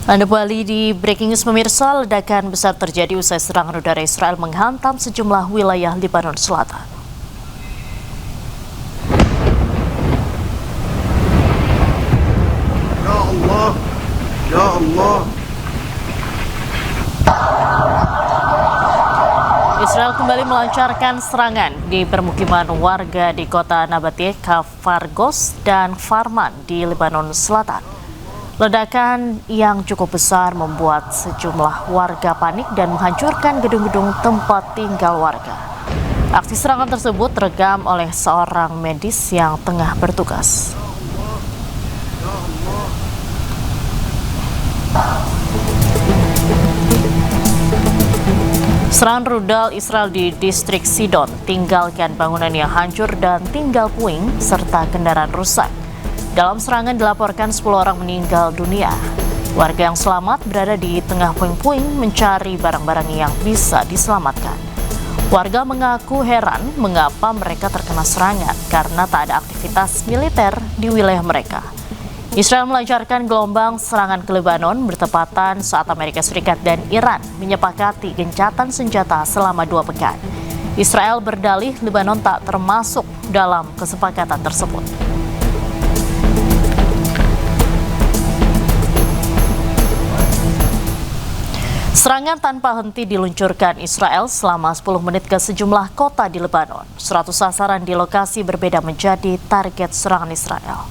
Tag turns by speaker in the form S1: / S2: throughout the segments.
S1: Anda kembali di Breaking News pemirsa, ledakan besar terjadi usai serangan udara Israel menghantam sejumlah wilayah Lebanon Selatan.
S2: Ya Allah, Ya Allah.
S1: Israel kembali melancarkan serangan di permukiman warga di kota Nabateh, Kfargos, dan Farman di Lebanon Selatan. Ledakan yang cukup besar membuat sejumlah warga panik dan menghancurkan gedung-gedung tempat tinggal warga. Aksi serangan tersebut terekam oleh seorang medis yang tengah bertugas. Serangan rudal Israel di distrik Sidon tinggalkan bangunan yang hancur dan tinggal puing serta kendaraan rusak. Dalam serangan dilaporkan 10 orang meninggal dunia. Warga yang selamat berada di tengah puing-puing mencari barang-barang yang bisa diselamatkan. Warga mengaku heran mengapa mereka terkena serangan karena tak ada aktivitas militer di wilayah mereka. Israel melancarkan gelombang serangan ke Lebanon bertepatan saat Amerika Serikat dan Iran menyepakati gencatan senjata selama 2 pekan. Israel berdalih Lebanon tak termasuk dalam kesepakatan tersebut. Serangan tanpa henti diluncurkan Israel selama 10 menit ke sejumlah kota di Lebanon. 100 sasaran di lokasi berbeda menjadi target serangan Israel.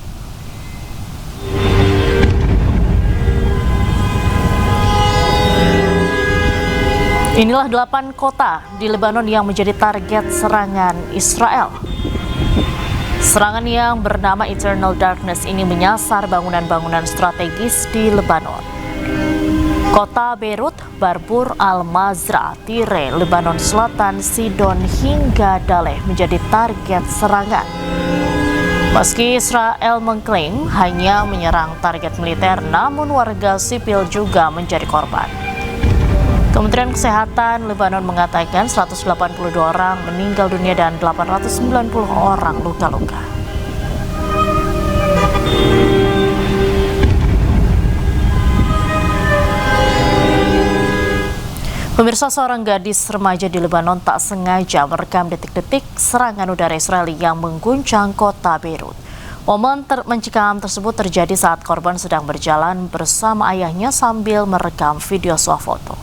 S1: Inilah 8 kota di Lebanon yang menjadi target serangan Israel. Serangan yang bernama Eternal Darkness ini menyasar bangunan-bangunan strategis di Lebanon. Kota Beirut, Barbur, Al-Mazra, Tire, Lebanon Selatan, Sidon hingga Daleh menjadi target serangan. Meski Israel mengklaim hanya menyerang target militer, namun warga sipil juga menjadi korban. Kementerian Kesehatan Lebanon mengatakan 182 orang meninggal dunia dan 890 orang luka-luka. Pemirsa, seorang gadis remaja di Lebanon tak sengaja merekam detik-detik serangan udara Israel yang mengguncang kota Beirut. Momen mencekam tersebut terjadi saat korban sedang berjalan bersama ayahnya sambil merekam video swafoto.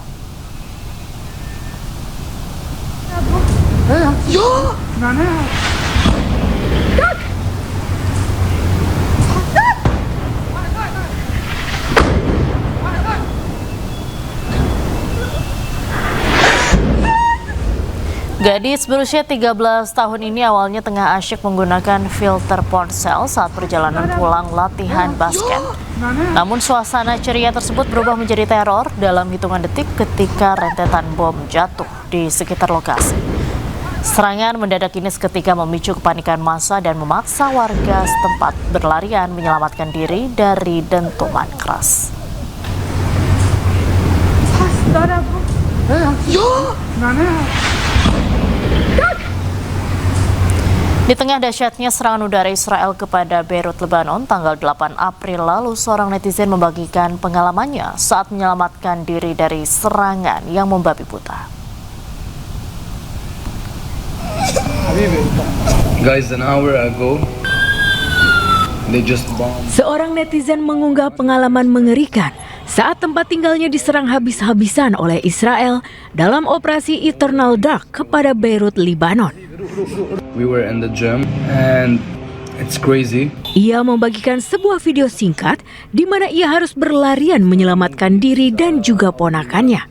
S1: Gadis berusia 13 tahun ini awalnya tengah asyik menggunakan filter ponsel saat perjalanan pulang latihan basket. Namun suasana ceria tersebut berubah menjadi teror dalam hitungan detik ketika rentetan bom jatuh di sekitar lokasi. Serangan mendadak ini seketika memicu kepanikan massa dan memaksa warga setempat berlarian menyelamatkan diri dari dentuman keras. Di tengah dahsyatnya serangan udara Israel kepada Beirut, Lebanon, tanggal 8 April lalu, seorang netizen membagikan pengalamannya saat menyelamatkan diri dari serangan yang membabi buta.
S3: Guys, an hour ago, they just bombed.
S4: Seorang netizen mengunggah pengalaman mengerikan saat tempat tinggalnya diserang habis-habisan oleh Israel dalam operasi Eternal Dark kepada Beirut, Lebanon.
S3: We were in the gym and it's crazy.
S4: Ia membagikan sebuah video singkat di mana ia harus berlarian menyelamatkan diri dan juga ponakannya.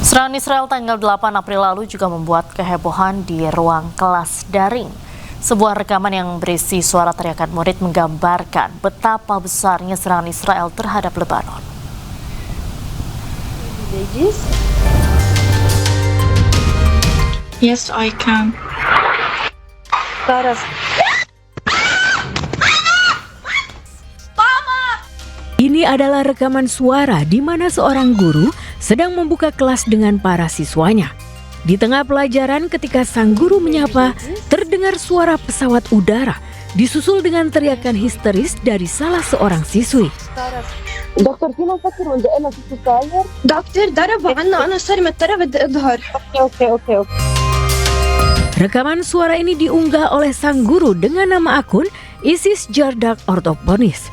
S1: Serangan Israel tanggal 8 April lalu juga membuat kehebohan di ruang kelas daring. Sebuah rekaman yang berisi suara teriakan murid menggambarkan betapa besarnya serangan Israel terhadap Lebanon.
S5: Yes, I can.
S4: Ini adalah rekaman suara di mana seorang guru sedang membuka kelas dengan para siswanya. Di tengah pelajaran ketika sang guru menyapa, terdengar suara pesawat udara disusul dengan teriakan histeris dari salah seorang siswi.
S5: دكتور فينا نفكر وندق لها ست ساير.
S6: دكتور ضربوا عنا انا صار مترة بدي اظهر.
S5: اوكي.
S4: Rekaman suara ini diunggah oleh sang guru dengan nama akun Isis Jardak Orthoponis.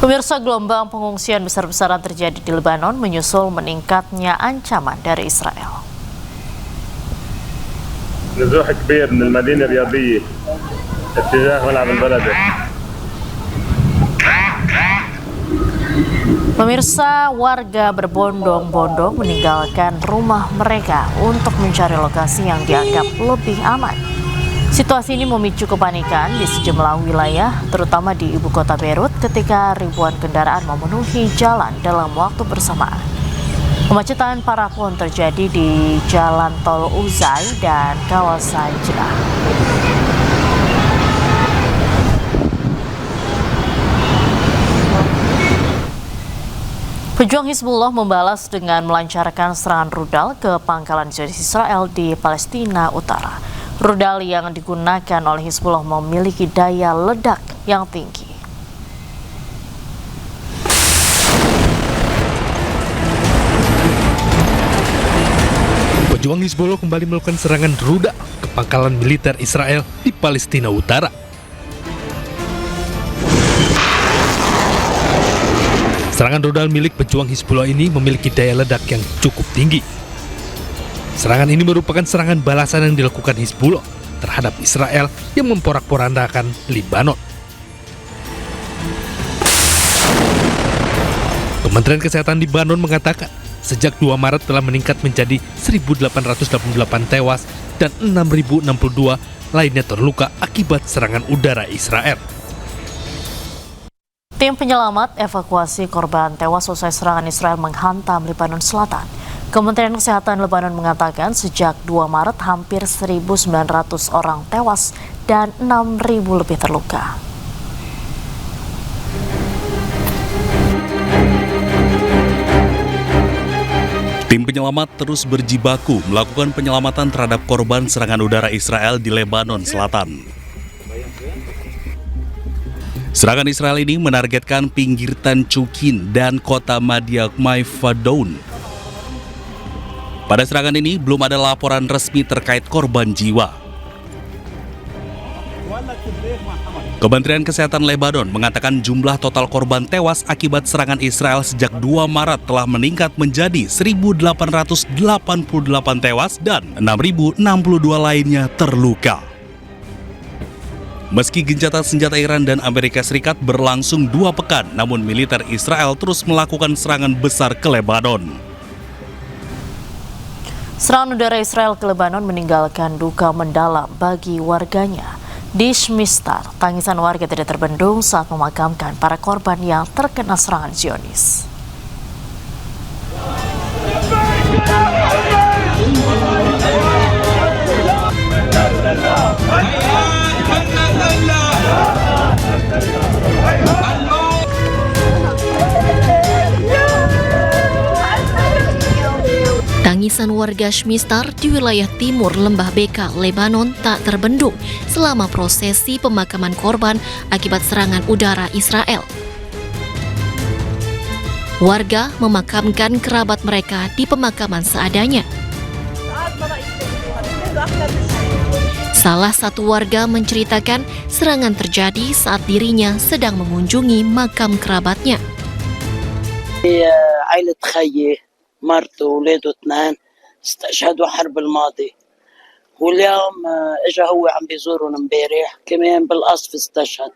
S1: Pemirsa, gelombang pengungsian besar-besaran terjadi di Lebanon menyusul meningkatnya ancaman dari Israel.
S7: نزوح كبير من المدينة الرياضية اتجاه ملعب البلد.
S1: Pemirsa, warga berbondong-bondong meninggalkan rumah mereka untuk mencari lokasi yang dianggap lebih aman. Situasi ini memicu kepanikan di sejumlah wilayah, terutama di ibu kota Beirut ketika ribuan kendaraan memenuhi jalan dalam waktu bersamaan. Kemacetan parah pun terjadi di Jalan Tol Uzai dan kawasan Jeddah. Pejuang Hizbullah membalas dengan melancarkan serangan rudal ke pangkalan Zionis Israel di Palestina Utara. Rudal yang digunakan oleh Hizbullah memiliki daya ledak yang tinggi.
S8: Pejuang Hizbullah kembali melakukan serangan rudal ke pangkalan militer Israel di Palestina Utara. Serangan rudal milik pejuang Hizbullah ini memiliki daya ledak yang cukup tinggi. Serangan ini merupakan serangan balasan yang dilakukan Hizbullah terhadap Israel yang memporak-porandakan Lebanon. Kementerian Kesehatan Lebanon mengatakan sejak 2 Maret telah meningkat menjadi 1.888 tewas dan 6.062 lainnya terluka akibat serangan udara Israel.
S1: Tim penyelamat evakuasi korban tewas usai serangan Israel menghantam Lebanon Selatan. Kementerian Kesehatan Lebanon mengatakan sejak 2 Maret hampir 1.900 orang tewas dan 6.000 lebih terluka.
S9: Tim penyelamat terus berjibaku melakukan penyelamatan terhadap korban serangan udara Israel di Lebanon Selatan. Serangan Israel ini menargetkan pinggir Tancukin dan kota Madiakmai Fadoun. Pada serangan ini belum ada laporan resmi terkait korban jiwa. Kementerian Kesehatan Lebanon mengatakan jumlah total korban tewas akibat serangan Israel sejak 2 Maret telah meningkat menjadi 1.888 tewas dan 6.062 lainnya terluka. Meski gencatan senjata Iran dan Amerika Serikat berlangsung 2 pekan, namun militer Israel terus melakukan serangan besar ke Lebanon.
S1: Serangan udara Israel ke Lebanon meninggalkan duka mendalam bagi warganya. Di Shmistar, tangisan warga tidak terbendung saat memakamkan para korban yang terkena serangan Zionis. Tangisan warga Shmistar di wilayah timur Lembah Beka, Lebanon tak terbendung selama prosesi pemakaman korban akibat serangan udara Israel. Warga memakamkan kerabat mereka di pemakaman seadanya. Salah satu warga menceritakan serangan terjadi saat dirinya sedang mengunjungi makam kerabatnya.
S5: عائلة خيي مرته وولاده 2 استشهدوا حرب الماضي واليوم اجى هو عم بيزورهم امبارح كمان بالقصف استشهد.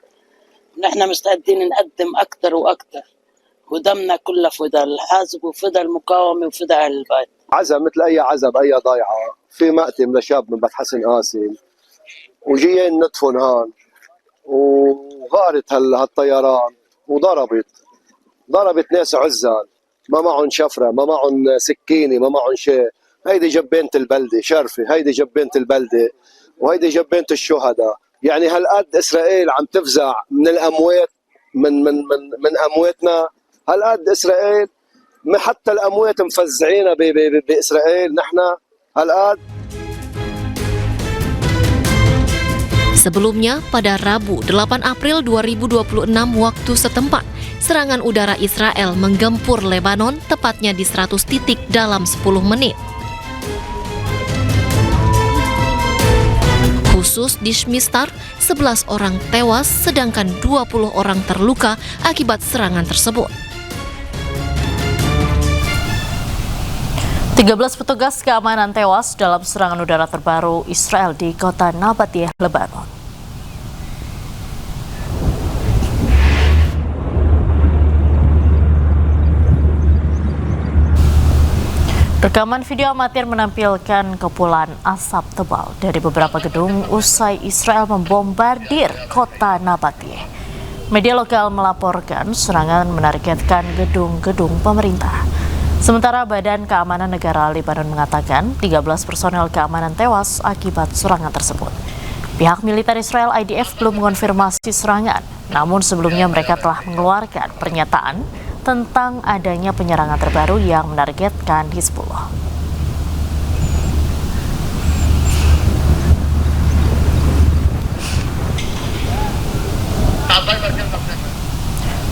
S5: نحن مستعدين نقدم اكثر واكثر ودمنا كله فدا الحزب وفدا المقاومه وفدا اهل البيت.
S2: عزا مثل اي عزا باي ضيعه، في مقتل لشاب من بيت حسن قاسم وجيين ندفن هان وغارت هالطيران وضربت ناس عزال ما معهم شفره ما معهم سكينه ما معهم شيء. هيدي جبينة البلده شرفه، هيدي جبينة البلده وهيدي جبينة الشهداء. يعني هالقد اسرائيل عم تفزع من الاموات من امواتنا، هالقد اسرائيل حتى الاموات مفزعينا باسرائيل نحن هالقد.
S10: Sebelumnya, pada Rabu 8 April 2026 waktu setempat, serangan udara Israel menggempur Lebanon tepatnya di 100 titik dalam 10 menit. Khusus di Shmistar, 11 orang tewas sedangkan 20 orang terluka akibat serangan tersebut.
S1: 13 petugas keamanan tewas dalam serangan udara terbaru Israel di kota Nabatiyeh, Lebanon. Rekaman video amatir menampilkan kepulan asap tebal dari beberapa gedung usai Israel membombardir kota Nabatiyeh. Media lokal melaporkan serangan menargetkan gedung-gedung pemerintah. Sementara Badan Keamanan Negara Lebanon mengatakan 13 personel keamanan tewas akibat serangan tersebut. Pihak militer Israel IDF belum mengonfirmasi serangan, namun sebelumnya mereka telah mengeluarkan pernyataan tentang adanya penyerangan terbaru yang menargetkan Hizbullah.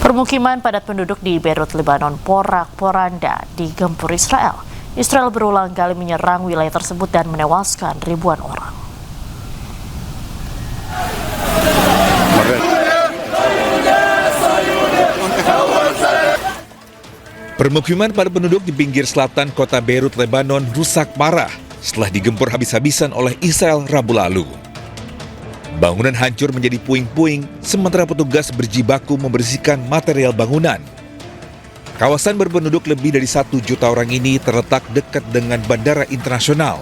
S1: Permukiman padat penduduk di Beirut, Lebanon, porak-poranda digempur Israel. Israel berulang kali menyerang wilayah tersebut dan menewaskan ribuan orang.
S11: Permukiman padat penduduk di pinggir selatan kota Beirut, Lebanon rusak parah setelah digempur habis-habisan oleh Israel Rabu lalu. Bangunan hancur menjadi puing-puing, sementara petugas berjibaku membersihkan material bangunan. Kawasan berpenduduk lebih dari 1 juta orang ini terletak dekat dengan bandara internasional.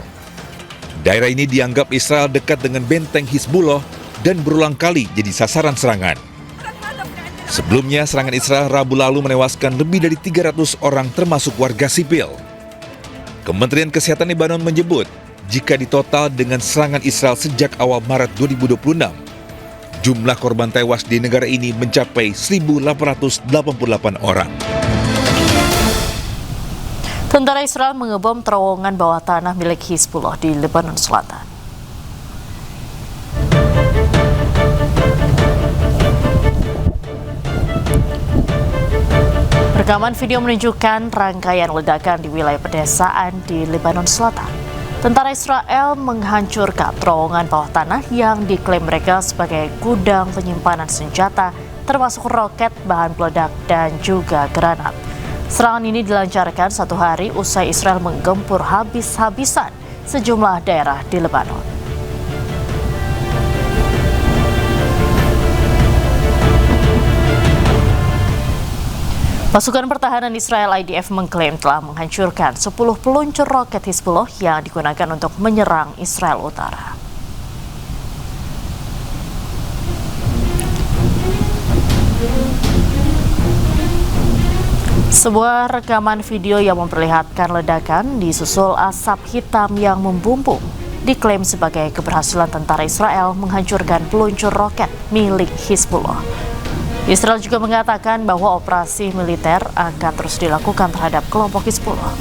S11: Daerah ini dianggap Israel dekat dengan benteng Hizbullah dan berulang kali jadi sasaran serangan. Sebelumnya, serangan Israel Rabu lalu menewaskan lebih dari 300 orang termasuk warga sipil. Kementerian Kesehatan Lebanon menyebut, jika ditotal dengan serangan Israel sejak awal Maret 2026, jumlah korban tewas di negara ini mencapai 1.888 orang.
S1: Tentara Israel mengebom terowongan bawah tanah milik Hizbullah di Lebanon Selatan. Rekaman video menunjukkan rangkaian ledakan di wilayah pedesaan di Lebanon Selatan. Tentara Israel menghancurkan terowongan bawah tanah yang diklaim mereka sebagai gudang penyimpanan senjata, termasuk roket, bahan peledak, dan juga granat. Serangan ini dilancarkan 1 hari usai Israel menggempur habis-habisan sejumlah daerah di Lebanon. Pasukan pertahanan Israel IDF mengklaim telah menghancurkan 10 peluncur roket Hizbullah yang digunakan untuk menyerang Israel Utara. Sebuah rekaman video yang memperlihatkan ledakan disusul asap hitam yang membumbung diklaim sebagai keberhasilan tentara Israel menghancurkan peluncur roket milik Hizbullah. Israel juga mengatakan bahwa operasi militer akan terus dilakukan terhadap kelompok Hizbullah.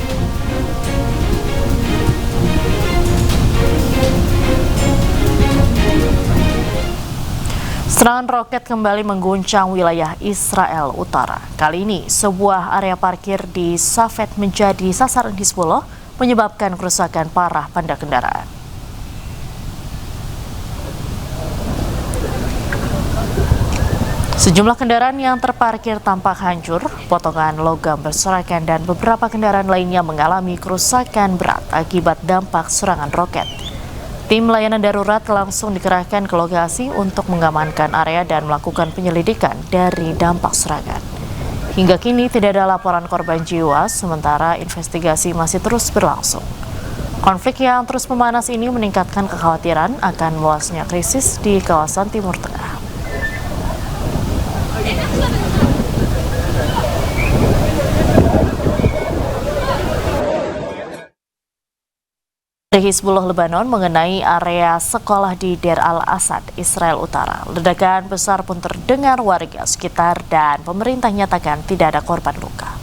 S1: Serangan roket kembali mengguncang wilayah Israel Utara. Kali ini, sebuah area parkir di Safed menjadi sasaran Hizbullah, menyebabkan kerusakan parah pada kendaraan. Sejumlah kendaraan yang terparkir tampak hancur, potongan logam berserakan dan beberapa kendaraan lainnya mengalami kerusakan berat akibat dampak serangan roket. Tim layanan darurat langsung dikerahkan ke lokasi untuk mengamankan area dan melakukan penyelidikan dari dampak serangan. Hingga kini tidak ada laporan korban jiwa, sementara investigasi masih terus berlangsung. Konflik yang terus memanas ini meningkatkan kekhawatiran akan meluasnya krisis di kawasan Timur Tengah. Hizbullah Lebanon mengenai area sekolah di Deir al-Asad, Israel Utara. Ledakan besar pun terdengar warga sekitar dan pemerintah nyatakan tidak ada korban luka.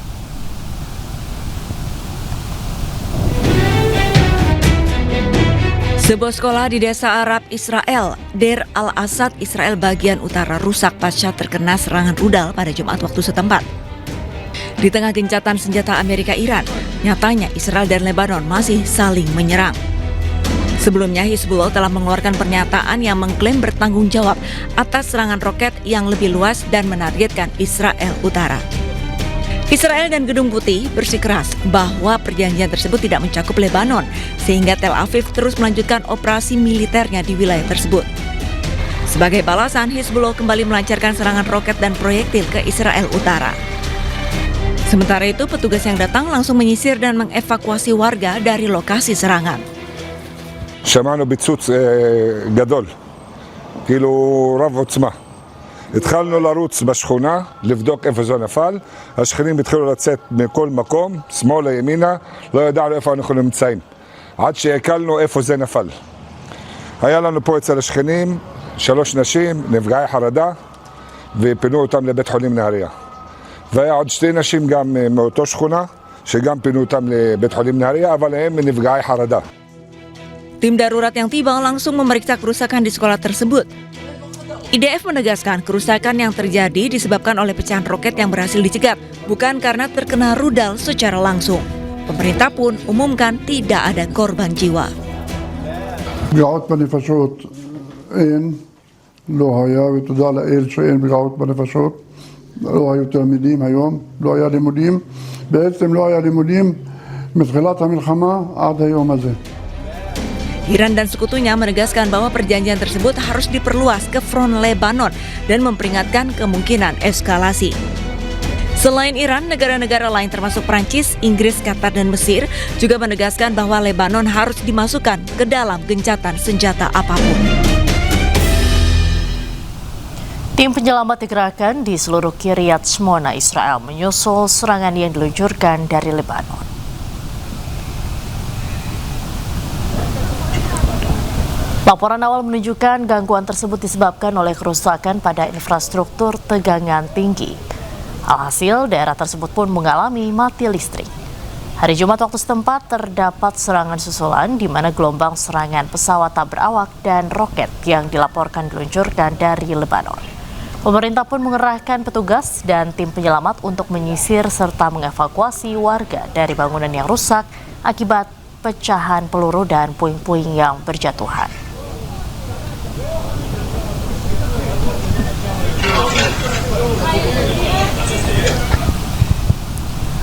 S4: Sebuah sekolah di desa Arab Israel, Deir al-Asad, Israel bagian utara rusak pasca terkena serangan rudal pada Jumat waktu setempat. Di tengah gencatan senjata Amerika Iran, nyatanya Israel dan Lebanon masih saling menyerang. Sebelumnya Hizbullah telah mengeluarkan pernyataan yang mengklaim bertanggung jawab atas serangan roket yang lebih luas dan menargetkan Israel Utara. Israel dan Gedung Putih bersikeras bahwa perjanjian tersebut tidak mencakup Lebanon, sehingga Tel Aviv terus melanjutkan operasi militernya di wilayah tersebut. Sebagai balasan, Hizbullah kembali melancarkan serangan roket dan proyektil ke Israel Utara. Sementara itu, petugas yang datang langsung menyisir dan mengevakuasi warga dari lokasi serangan.
S12: שמענו ביצוץ גדול, כאילו רב עוצמה. התחלנו לרוץ בשכונה, לבדוק איפה זה נפל. השכנים התחילו לצאת מכל מקום, שמאלה, ימינה, לא ידענו איפה אנחנו נמצאים. עד שהקלנו איפה זה נפל. היה לנו פה אצל השכנים 3 נשים, נפגעי חרדה, ופינו אותם לבית חולים נהריה. והיה עוד 2 נשים גם מאותו שכונה, שגם פינו אותם לבית חולים נהריה, אבל הם נפגעי חרדה.
S4: Tim darurat yang tiba langsung memeriksa kerusakan di sekolah tersebut. IDF menegaskan kerusakan yang terjadi disebabkan oleh pecahan roket yang berhasil dicegat, bukan karena terkena rudal secara langsung. Pemerintah pun umumkan tidak ada korban jiwa.
S13: פגיעות בנפשות אין, לא היה, ותודה לאל שאין פגיעות בנפשות. לא היו תלמידים היום, לא היה לימודים. בעצם לא היה לימודים מתחילת המלחמה עד היום הזה.
S4: Iran dan sekutunya menegaskan bahwa perjanjian tersebut harus diperluas ke front Lebanon dan memperingatkan kemungkinan eskalasi. Selain Iran, negara-negara lain termasuk Prancis, Inggris, Qatar, dan Mesir juga menegaskan bahwa Lebanon harus dimasukkan ke dalam gencatan senjata apapun.
S1: Tim penyelamat dikerahkan di seluruh Kiryat Shmona, Israel, menyusul serangan yang diluncurkan dari Lebanon. Laporan awal menunjukkan gangguan tersebut disebabkan oleh kerusakan pada infrastruktur tegangan tinggi. Alhasil, daerah tersebut pun mengalami mati listrik. Hari Jumat waktu setempat terdapat serangan susulan di mana gelombang serangan pesawat tak berawak dan roket yang dilaporkan diluncurkan dari Lebanon. Pemerintah pun mengerahkan petugas dan tim penyelamat untuk menyisir serta mengevakuasi warga dari bangunan yang rusak akibat pecahan peluru dan puing-puing yang berjatuhan.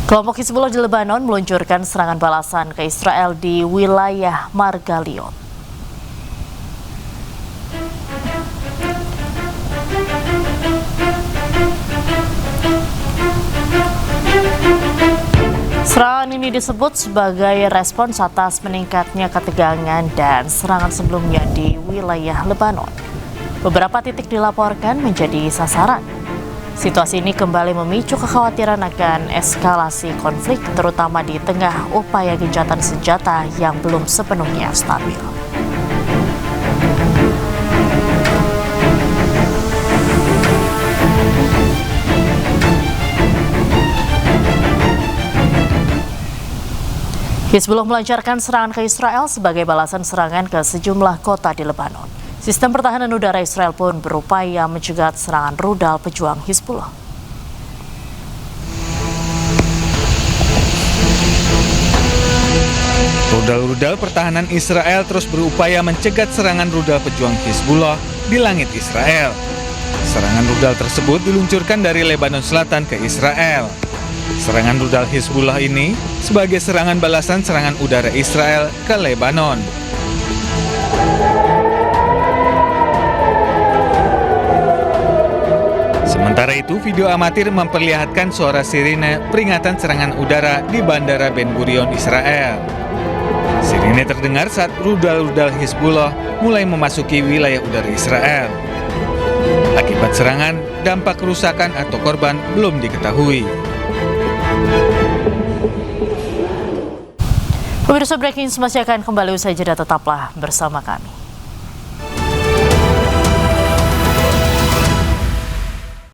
S1: Kelompok Hizbullah di Lebanon meluncurkan serangan balasan ke Israel di wilayah Margalion. Serangan ini disebut sebagai respons atas meningkatnya ketegangan dan serangan sebelumnya di wilayah Lebanon. Beberapa titik dilaporkan menjadi sasaran. Situasi ini kembali memicu kekhawatiran akan eskalasi konflik, terutama di tengah upaya gencatan senjata yang belum sepenuhnya stabil. Hizbullah melancarkan serangan ke Israel sebagai balasan serangan ke sejumlah kota di Lebanon. Sistem pertahanan udara Israel pun berupaya mencegat serangan rudal pejuang Hizbullah.
S14: Rudal-rudal pertahanan Israel terus berupaya mencegat serangan rudal pejuang Hizbullah di langit Israel. Serangan rudal tersebut diluncurkan dari Lebanon Selatan ke Israel. Serangan rudal Hizbullah ini sebagai serangan balasan serangan udara Israel ke Lebanon. Sementara itu, video amatir memperlihatkan suara sirine peringatan serangan udara di Bandara Ben Gurion, Israel. Sirine terdengar saat rudal-rudal Hizbullah mulai memasuki wilayah udara Israel. Akibat serangan, dampak kerusakan atau korban belum diketahui.
S1: Pemirsa, Breaking News masih akan kembali usai jeda, tetaplah bersama kami.